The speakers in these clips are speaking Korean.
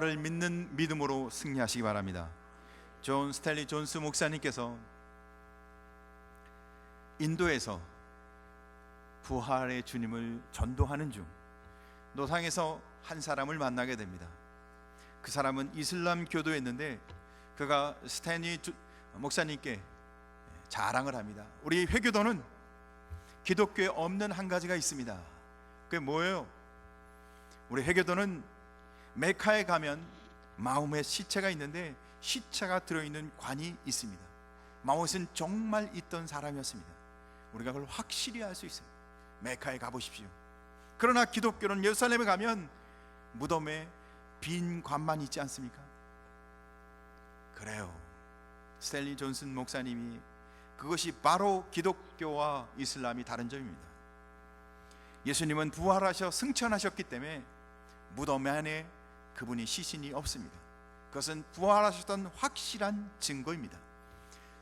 부활을 믿는 믿음으로 승리하시기 바랍니다. 존 스탠리 존스 목사님께서 인도에서 부활의 주님을 전도하는 중 노상에서 한 사람을 만나게 됩니다. 그 사람은 이슬람 교도였는데 그가 스탠리 목사님께 자랑을 합니다. 우리 회교도는 기독교에 없는 한 가지가 있습니다. 그게 뭐예요? 우리 회교도는 메카에 가면 마음의 시체가 있는데 시체가 들어있는 관이 있습니다. 마음은 정말 있던 사람이었습니다. 우리가 그걸 확실히 알 수 있어요. 메카에 가보십시오. 그러나 기독교는 예루살렘에 가면 무덤에 빈 관만 있지 않습니까? 그래요. 스탠리 존슨 목사님이 그것이 바로 기독교와 이슬람이 다른 점입니다. 예수님은 부활하셔 승천하셨기 때문에 무덤 안에 그분이 시신이 없습니다. 그것은 부활하셨던 확실한 증거입니다.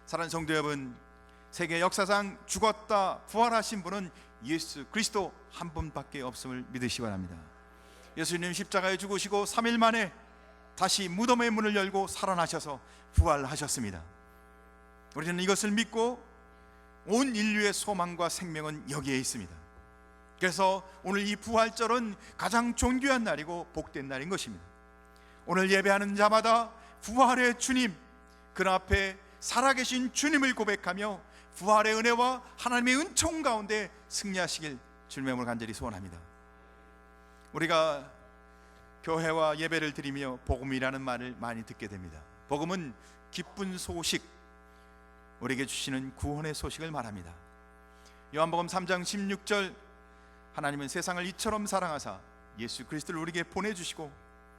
사랑하는 성도 여러분, 세계 역사상 죽었다 부활하신 분은 예수 그리스도 한 분밖에 없음을 믿으시기 바랍니다. 예수님 십자가에 죽으시고 3일 만에 다시 무덤의 문을 열고 살아나셔서 부활하셨습니다. 우리는 이것을 믿고 온 인류의 소망과 생명은 여기에 있습니다. 그래서 오늘 이 부활절은 가장 존귀한 날이고 복된 날인 것입니다. 오늘 예배하는 자마다 부활의 주님, 그 앞에 살아계신 주님을 고백하며 부활의 은혜와 하나님의 은총 가운데 승리하시길 주님의 이름으로 간절히 소원합니다. 우리가 교회와 예배를 드리며 복음이라는 말을 많이 듣게 됩니다. 복음은 기쁜 소식, 우리에게 주시는 구원의 소식을 말합니다. 요한복음 3장 16절, 하나님은 세상을 이처럼 사랑하사 예수 그리스도를 우리에게 보내주시고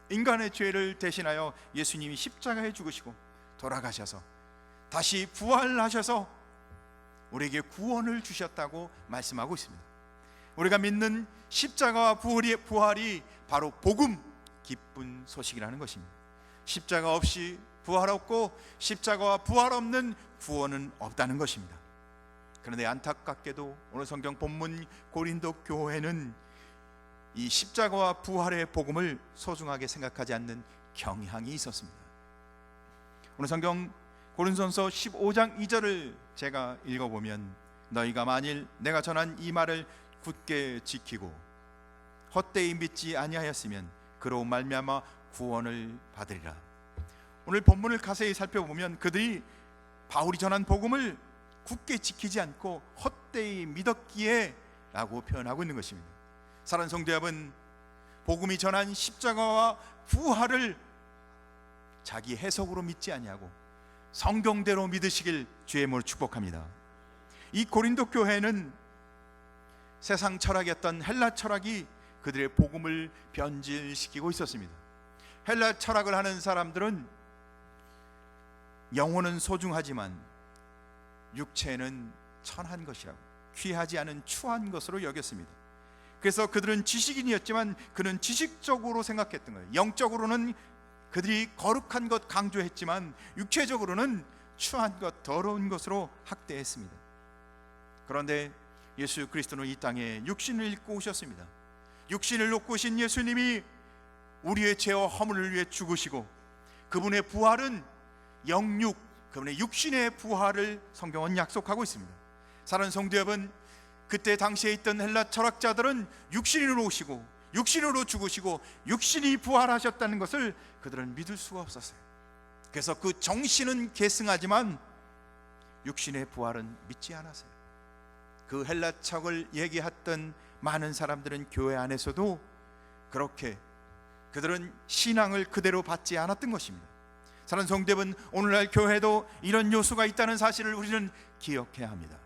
인간의 죄를 대신하여 예수님이 십자가에 죽으시고 돌아가셔서 다시 부활하셔서 우리에게 구원을 주셨다고 말씀하고 있습니다. 우리가 믿는 십자가와 부활이 바로 복음, 기쁜 소식이라는 것입니다. 십자가 없이 부활 없고 십자가와 부활 없는 구원은 없다는 것입니다. 그런데 안타깝게도 오늘 성경 본문 고린도 교회는 이 십자가와 부활의 복음을 소중하게 생각하지 않는 경향이 있었습니다. 오늘 성경 고린도전서 15장 2절을 제가 읽어보면, 너희가 만일 내가 전한 이 말을 굳게 지키고 헛되이 믿지 아니하였으면 그로 말미암아 구원을 받으리라. 오늘 본문을 자세히 살펴보면 그들이 바울이 전한 복음을 굳게 지키지 않고 헛되이 믿었기에 라고 표현하고 있는 것입니다. 사랑하는 성도 여러분, 복음이 전한 십자가와 부활을 자기 해석으로 믿지 아니하고 성경대로 믿으시길 주의 이름으로 축복합니다. 이 고린도 교회는 세상 철학이었던 헬라 철학이 그들의 복음을 변질시키고 있었습니다. 헬라 철학을 하는 사람들은 영혼은 소중하지만 육체는 천한 것이라고, 귀하지 않은 추한 것으로 여겼습니다. 그래서 그들은 지식인이었지만 그는 지식적으로 생각했던 거예요. 영적으로는 그들이 거룩한 것 강조했지만 육체적으로는 추한 것, 더러운 것으로 학대했습니다. 그런데 예수 그리스도는 이 땅에 육신을 입고 오셨습니다. 육신을 입고 오신 예수님이 우리의 죄와 허물을 위해 죽으시고 그분의 부활은 영육, 그분의 육신의 부활을 성경은 약속하고 있습니다. 사랑하는 성도 여러분, 그때 당시에 있던 헬라 철학자들은 육신으로 오시고 육신으로 죽으시고 육신이 부활하셨다는 것을 그들은 믿을 수가 없었어요. 그래서 그 정신은 계승하지만 육신의 부활은 믿지 않았어요. 그 헬라 철학을 얘기했던 많은 사람들은 교회 안에서도 그렇게 그들은 신앙을 그대로 받지 않았던 것입니다. 사랑하는 성도 여러분, 오늘날 교회도 이런 요소가 있다는 사실을 우리는 기억해야 합니다.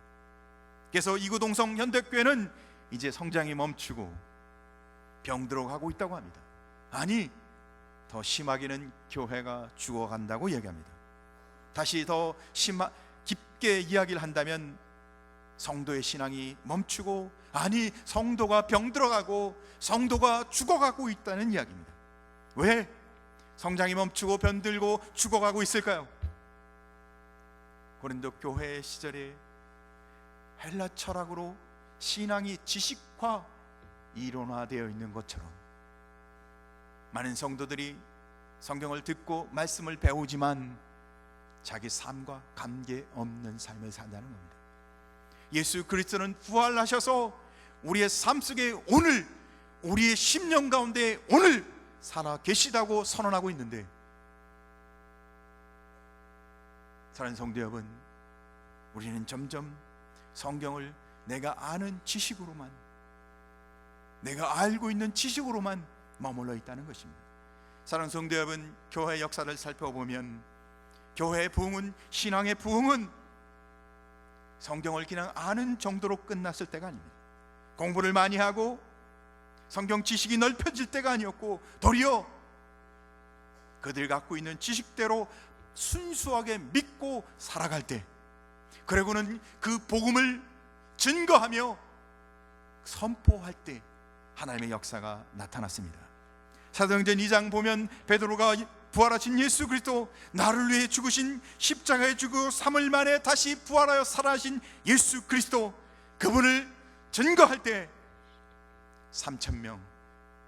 그래서 이구동성 현대교회는 이제 성장이 멈추고 병들어 가고 있다고 합니다. 아니, 더 심하게는 교회가 죽어간다고 얘기합니다. 다시 더 깊게 이야기를 한다면 성도의 신앙이 멈추고, 아니 성도가 병들어가고 성도가 죽어가고 있다는 이야기입니다. 왜 성장이 멈추고 병들고 죽어가고 있을까요? 고린도 교회 시절에 헬라 철학으로 신앙이 지식화 이론화되어 있는 것처럼 많은 성도들이 성경을 듣고 말씀을 배우지만 자기 삶과 관계없는 삶을 산다는 겁니다. 예수 그리스도는 부활하셔서 우리의 삶 속에 오늘, 우리의 심령 가운데 오늘 살아 계시다고 선언하고 있는데, 사랑하는 성도 여러분, 우리는 점점 성경을 내가 아는 지식으로만, 내가 알고 있는 지식으로만 머물러 있다는 것입니다. 사랑하는 성도 여러분, 교회 역사를 살펴보면 교회의 부흥은, 신앙의 부흥은 성경을 그냥 아는 정도로 끝났을 때가 아닙니다. 공부를 많이 하고 성경 지식이 넓혀질 때가 아니었고, 도리어 그들 갖고 있는 지식대로 순수하게 믿고 살아갈 때, 그리고는 그 복음을 증거하며 선포할 때 하나님의 역사가 나타났습니다. 사도행전 2장 보면 베드로가 부활하신 예수 그리스도, 나를 위해 죽으신, 십자가에 죽어 3일 만에 다시 부활하여 살아나신 예수 그리스도, 그분을 증거할 때 3,000명,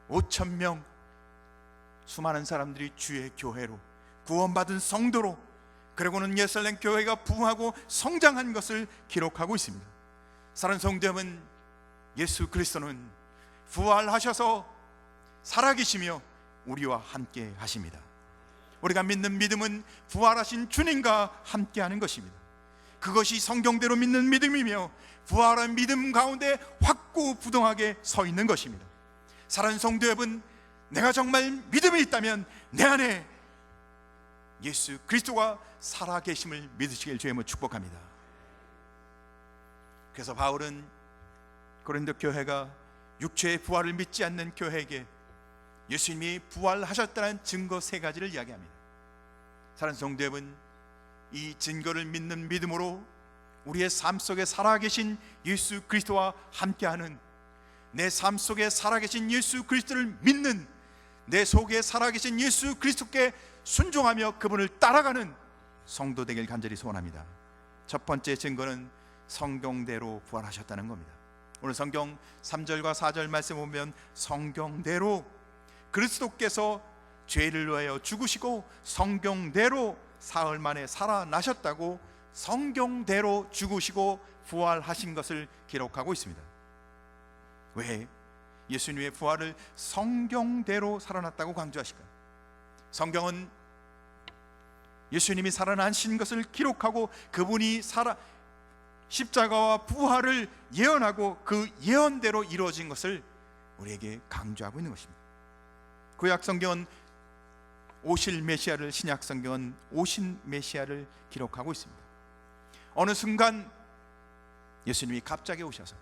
5,000명 수많은 사람들이 주의 교회로, 구원받은 성도로, 그리고는 예루살렘 교회가 부흥하고 성장한 것을 기록하고 있습니다. 사랑하는 성도 여러분, 예수 그리스도는 부활하셔서 살아계시며 우리와 함께 하십니다. 우리가 믿는 믿음은 부활하신 주님과 함께하는 것입니다. 그것이 성경대로 믿는 믿음이며 부활한 믿음 가운데 확고부동하게 서 있는 것입니다. 사랑하는 성도 여러분, 내가 정말 믿음이 있다면 내 안에 예수 그리스도가 살아계심을 믿으시길 주님으로 축복합니다. 그래서 바울은 고린도 교회가 육체의 부활을 믿지 않는 교회에게 예수님이 부활하셨다는 증거 3가지를 이야기합니다. 사랑하는 성도 여러분, 이 증거를 믿는 믿음으로 우리의 삶 속에 살아계신 예수 그리스도와 함께하는, 내 삶 속에 살아계신 예수 그리스도를 믿는, 내 속에 살아계신 예수 그리스도께 순종하며 그분을 따라가는 성도 되길 간절히 소원합니다. 첫 번째 증거는 성경대로 부활하셨다는 겁니다. 오늘 성경 3절과 4절 말씀 보면 성경대로 그리스도께서 죄를 위하여 죽으시고 성경대로 사흘 만에 살아나셨다고, 성경대로 죽으시고 부활하신 것을 기록하고 있습니다. 왜 예수님의 부활을 성경대로 살아났다고 강조하실까요? 성경은 예수님이 살아나신 것을 기록하고 그분이 십자가와 부활을 예언하고 그 예언대로 이루어진 것을 우리에게 강조하고 있는 것입니다. 구약 성경은 오실 메시아를, 신약 성경은 오신 메시아를 기록하고 있습니다. 어느 순간 예수님이 갑자기 오셔서,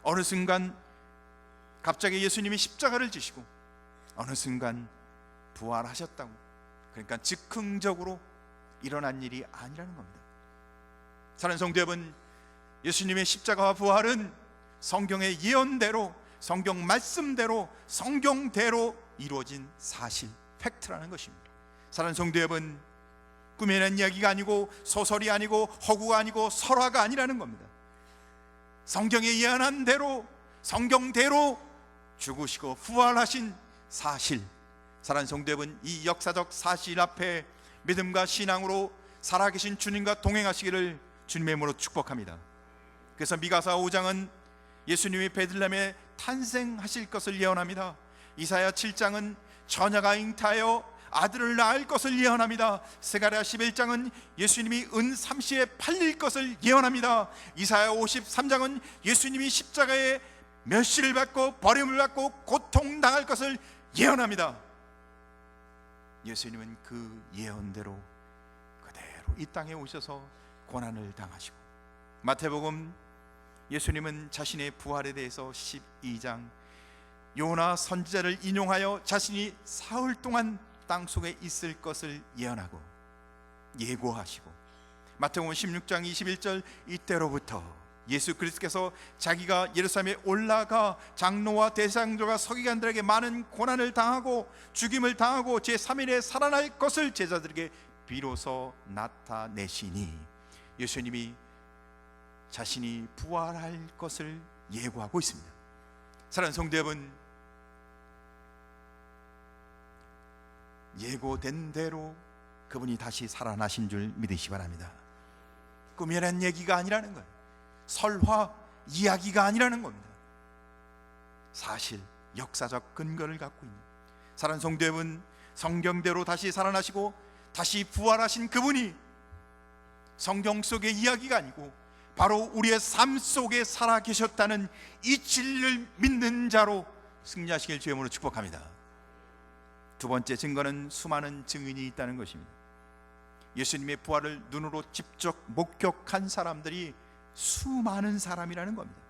어느 순간 갑자기 예수님이 십자가를 지시고, 어느 순간 부활하셨다고, 그러니까 즉흥적으로 일어난 일이 아니라는 겁니다. 사랑하는 성도 여러분, 예수님의 십자가와 부활은 성경의 예언대로, 성경 말씀대로, 성경대로 이루어진 사실, 팩트라는 것입니다. 사랑하는 성도 여러분, 꾸며낸 이야기가 아니고 소설이 아니고 허구가 아니고 설화가 아니라는 겁니다. 성경에 예언한 대로, 성경대로 죽으시고 부활하신 사실, 사랑하는 성도 여러분, 이 역사적 사실 앞에 믿음과 신앙으로 살아계신 주님과 동행하시기를 주님의 이름으로 축복합니다. 그래서 미가서 5장은 예수님이 베들레헴에 탄생하실 것을 예언합니다. 이사야 7장은 처녀가 잉태하여 아들을 낳을 것을 예언합니다. 스가랴 11장은 예수님이 은삼시에 팔릴 것을 예언합니다. 이사야 53장은 예수님이 십자가에 멸시를 받고 버림을 받고 고통당할 것을 예언합니다. 예수님은 그 예언대로 그대로 이 땅에 오셔서 고난을 당하시고, 마태복음 예수님은 자신의 부활에 대해서 12장 요나 선지자를 인용하여 자신이 사흘 동안 땅속에 있을 것을 예언하고 예고하시고, 마태복음 16장 21절 이때로부터 예수 그리스도께서 자기가 예루살렘에 올라가 장로와 대장들과 서기관들에게 많은 고난을 당하고 죽임을 당하고 제3일에 살아날 것을 제자들에게 비로소 나타내시니, 예수님이 자신이 부활할 것을 예고하고 있습니다. 사랑하는 성도 여러분, 예고된 대로 그분이 다시 살아나신 줄 믿으시기 바랍니다. 꿈이란 얘기가 아니라는 거예요. 설화 이야기가 아니라는 겁니다. 사실 역사적 근거를 갖고 있는 사랑하는 성도 여러분, 성경대로 다시 살아나시고 다시 부활하신 그분이 성경 속의 이야기가 아니고 바로 우리의 삶 속에 살아계셨다는 이 진리를 믿는 자로 승리하시길 주의 이름으로 축복합니다. 두 번째 증거는 수많은 증인이 있다는 것입니다. 예수님의 부활을 눈으로 직접 목격한 사람들이 수많은 사람이라는 겁니다.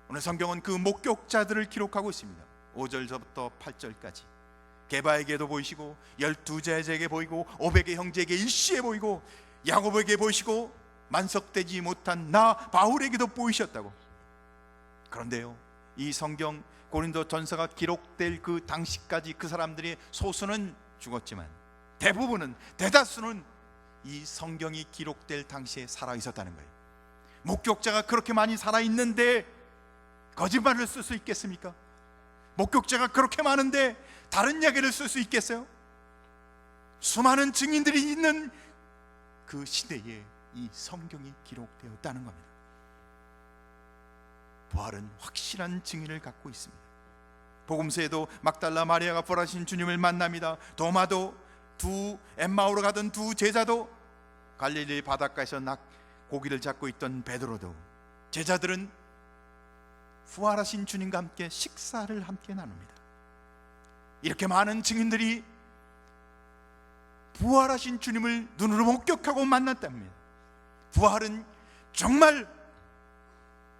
오늘 성경은 그 목격자들을 기록하고 있습니다. 5절부터 8절까지 게바에게도 보이시고 12제자에게 보이고 500의 형제에게 일시에 보이고 야고보에게 보이시고 만석되지 못한 나 바울에게도 보이셨다고. 그런데요, 이 성경 고린도 전서가 기록될 그 당시까지 그 사람들이 소수는 죽었지만 대다수는 이 성경이 기록될 당시에 살아 있었다는 거예요. 목격자가 그렇게 많이 살아 있는데 거짓말을 쓸 수 있겠습니까? 목격자가 그렇게 많은데 다른 이야기를 쓸 수 있겠어요? 수많은 증인들이 있는 그 시대에 이 성경이 기록되었다는 겁니다. 부활은 확실한 증인을 갖고 있습니다. 복음서에도 막달라 마리아가 부활하신 주님을 만납니다. 도마도, 엠마오로 가던 두 제자도, 갈릴리 바닷가에서 고기를 잡고 있던 베드로도, 제자들은 부활하신 주님과 함께 식사를 함께 나눕니다. 이렇게 많은 증인들이 부활하신 주님을 눈으로 목격하고 만났답니다. 부활은 정말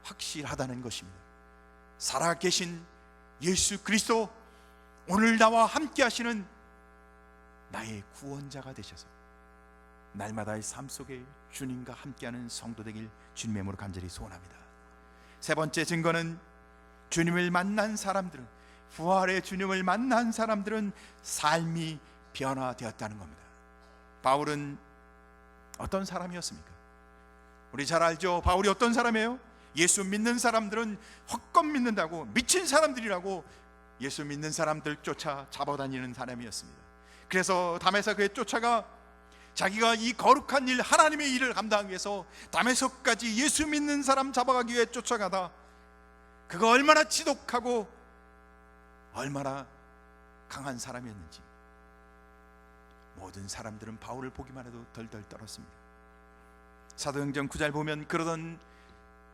확실하다는 것입니다. 살아계신 예수 그리스도, 오늘 나와 함께 하시는 나의 구원자가 되셔서 날마다의 삶 속에 주님과 함께하는 성도 되길 주님의 이름으로 간절히 소원합니다. 세 번째 증거는 주님을 만난 사람들은, 부활의 주님을 만난 사람들은 삶이 변화되었다는 겁니다. 바울은 어떤 사람이었습니까? 우리 잘 알죠? 바울이 어떤 사람이에요? 예수 믿는 사람들은 헛것 믿는다고, 미친 사람들이라고 예수 믿는 사람들 쫓아 잡아다니는 사람이었습니다. 그래서 담에서 그에 쫓아가 자기가 이 거룩한 일, 하나님의 일을 감당하기 위해서 다메섹까지 예수 믿는 사람 잡아가기 위해 쫓아가다 그가 얼마나 지독하고 얼마나 강한 사람이었는지 모든 사람들은 바울을 보기만 해도 덜덜 떨었습니다. 사도행전 9절 보면 그러던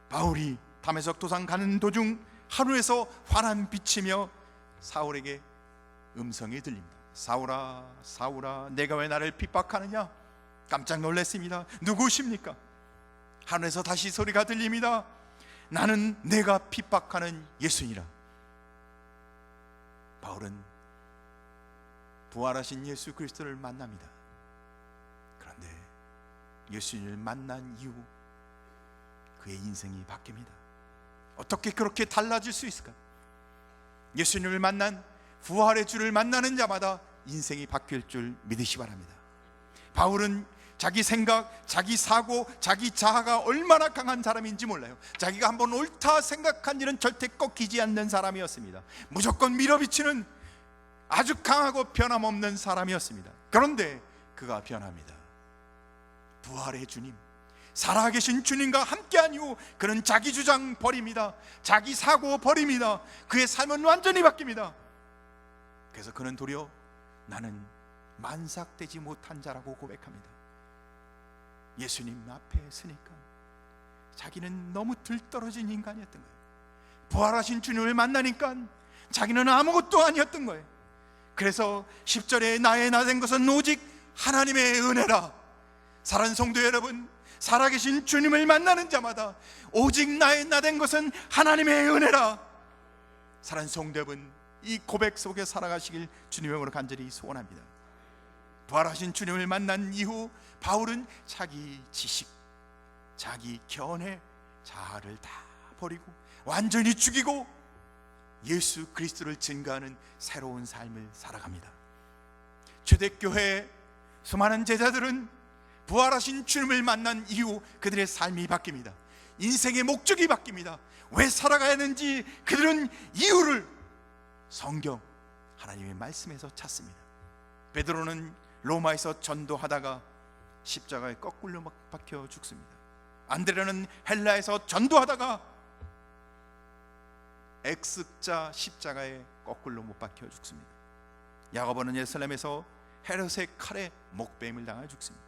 바울이 다메섹 도상 가는 도중 하루에서 환한 비치며 사울에게 음성이 들립니다. 사울아, 사울아, 내가 왜 나를 핍박하느냐? 깜짝 놀랐습니다. 누구십니까? 하늘에서 다시 소리가 들립니다. 나는 내가 핍박하는 예수니라. 바울은 부활하신 예수 그리스도를 만납니다. 그런데 예수님을 만난 이후 그의 인생이 바뀝니다. 어떻게 그렇게 달라질 수 있을까? 예수님을 만난, 부활의 주를 만나는 자마다 인생이 바뀔 줄 믿으시기 바랍니다. 바울은 자기 생각, 자기 사고, 자기 자아가 얼마나 강한 사람인지 몰라요. 자기가 한번 옳다 생각한 일은 절대 꺾이지 않는 사람이었습니다. 무조건 밀어비치는 아주 강하고 변함없는 사람이었습니다. 그런데 그가 변합니다. 부활의 주님, 살아계신 주님과 함께한 이후 그는 자기 주장 버립니다. 자기 사고 버립니다. 그의 삶은 완전히 바뀝니다. 그래서 그는 도리어 나는 만삭되지 못한 자라고 고백합니다. 예수님 앞에 서니까 자기는 너무 들떨어진 인간이었던 거예요. 부활하신 주님을 만나니까 자기는 아무것도 아니었던 거예요. 그래서 10절에 나의 나 된 것은 오직 하나님의 은혜라. 사랑하는 성도 여러분, 살아계신 주님을 만나는 자마다 오직 나의 나 된 것은 하나님의 은혜라. 사랑하는 성도 여러분, 이 고백 속에 살아가시길 주님의 이름으로 간절히 소원합니다. 부활하신 주님을 만난 이후 바울은 자기 지식, 자기 견해, 자아를 다 버리고 완전히 죽이고 예수 그리스도를 증거하는 새로운 삶을 살아갑니다. 초대교회 수많은 제자들은 부활하신 주님을 만난 이후 그들의 삶이 바뀝니다. 인생의 목적이 바뀝니다. 왜 살아가야 하는지 그들은 이유를 성경, 하나님의 말씀에서 찾습니다. 베드로는 로마에서 전도하다가 십자가에 거꾸로 박혀 죽습니다. 안드레는 헬라에서 전도하다가 X자 십자가에 거꾸로 못 박혀 죽습니다. 야고보는 예루살렘에서 헤롯의 칼에 목베임을 당하여 죽습니다.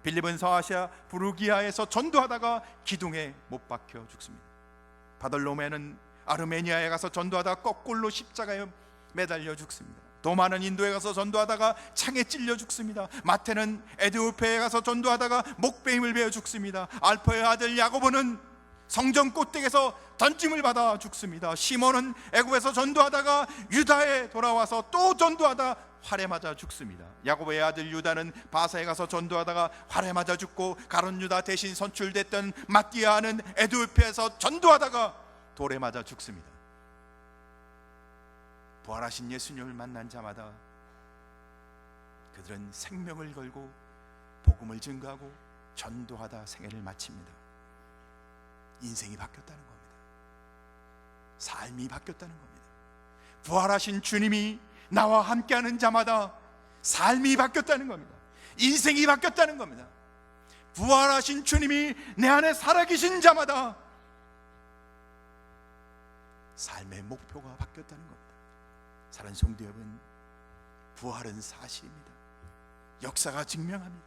빌립은 서아시아 부르기아에서 전도하다가 기둥에 못 박혀 죽습니다. 바돌로메는 아르메니아에 가서 전도하다가 거꾸로 십자가에 매달려 죽습니다. 도마는 인도에 가서 전도하다가 창에 찔려 죽습니다. 마태는 에디오피아에 가서 전도하다가 목베임을 베어 죽습니다. 알포의 아들 야고보는 성전 꼭대기에서 던짐을 받아 죽습니다. 시몬은 애굽에서 전도하다가 유다에 돌아와서 또 전도하다 활에 맞아 죽습니다. 야고보의 아들 유다는 바사에 가서 전도하다가 활에 맞아 죽고, 가룟 유다 대신 선출됐던 마띠아는 에디오피아에서 전도하다가 돌에 맞아 죽습니다. 부활하신 예수님을 만난 자마다 그들은 생명을 걸고 복음을 증거하고 전도하다 생애를 마칩니다. 인생이 바뀌었다는 겁니다. 삶이 바뀌었다는 겁니다. 부활하신 주님이 나와 함께하는 자마다 삶이 바뀌었다는 겁니다. 인생이 바뀌었다는 겁니다. 부활하신 주님이 내 안에 살아계신 자마다 삶의 목표가 바뀌었다는 겁니다. 사랑하는 성도 여러분, 부활은 사실입니다. 역사가 증명합니다.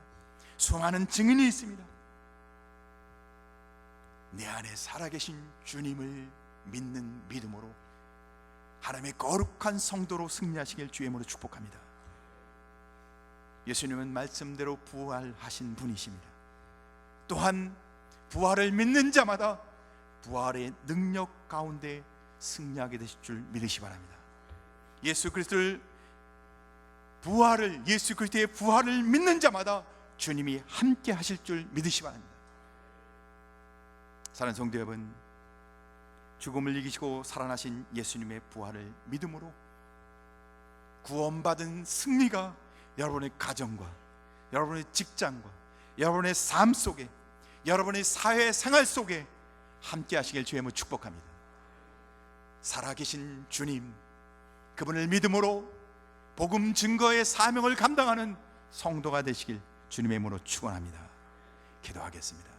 수많은 증인이 있습니다. 내 안에 살아계신 주님을 믿는 믿음으로 하나님의 거룩한 성도로 승리하시길 주의 이름으로 축복합니다. 예수님은 말씀대로 부활하신 분이십니다. 또한 부활을 믿는 자마다 부활의 능력 가운데 승리하게 되실 줄 믿으시 바랍니다. 예수 그리스도의 부활을 믿는 자마다 주님이 함께 하실 줄 믿으시 바랍니다. 사랑하는 성도 여러분, 죽음을 이기시고 살아나신 예수님의 부활을 믿음으로 구원받은 승리가 여러분의 가정과 여러분의 직장과 여러분의 삶 속에, 여러분의 사회생활 속에 함께 하시길 주의 이름으로 축복합니다. 살아계신 주님, 그분을 믿음으로 복음 증거의 사명을 감당하는 성도가 되시길 주님의 이름으로 축원합니다. 기도하겠습니다.